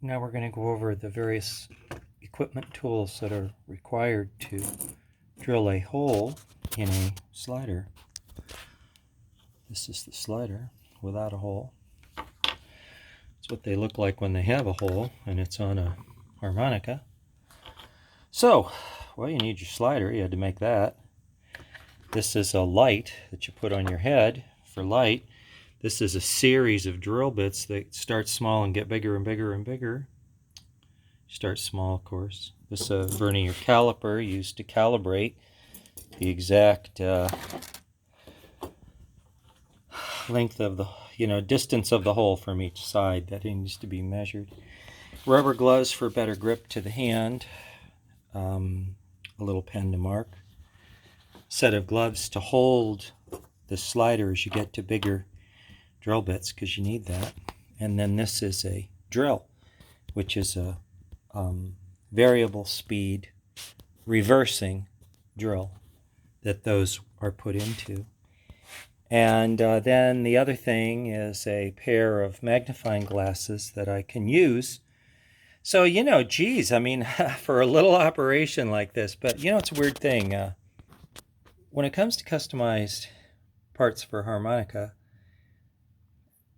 Now we're going to go over the various equipment tools that are required to drill a hole in a slider. This is the slider without a hole. It's what they look like when they have a hole and it's on a harmonica. So, well, you need your slider. You had to make that. This is a light that you put on your head for light. This is a series of drill bits that start small and get bigger and bigger and bigger. Start small, of course. This is a vernier caliper used to calibrate the exact length of the, distance of the hole from each side that needs to be measured. Rubber gloves for better grip to the hand. A little pen to mark. Set of gloves to hold the slider as you get to bigger drill bits, because you need that. And then this is a drill, which is a variable speed reversing drill that those are put into. And then the other thing is a pair of magnifying glasses that I can use. So, geez, I mean, for a little operation like this, but it's a weird thing. When it comes to customized parts for harmonica,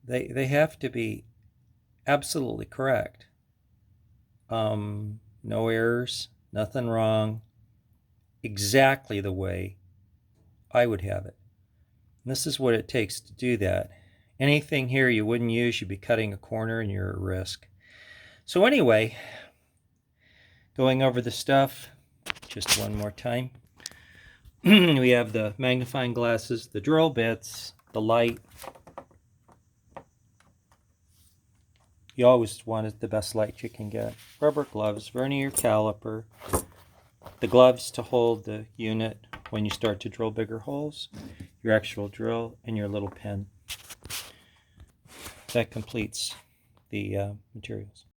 they have to be absolutely correct. No errors, nothing wrong, exactly the way I would have it. And this is what it takes to do that. Anything here you wouldn't use, you'd be cutting a corner and you're at risk. So anyway, going over the stuff just one more time. We have the magnifying glasses, the drill bits, the light. You always want the best light you can get. Rubber gloves, vernier caliper, the gloves to hold the unit when you start to drill bigger holes, your actual drill, and your little pen. That completes the materials.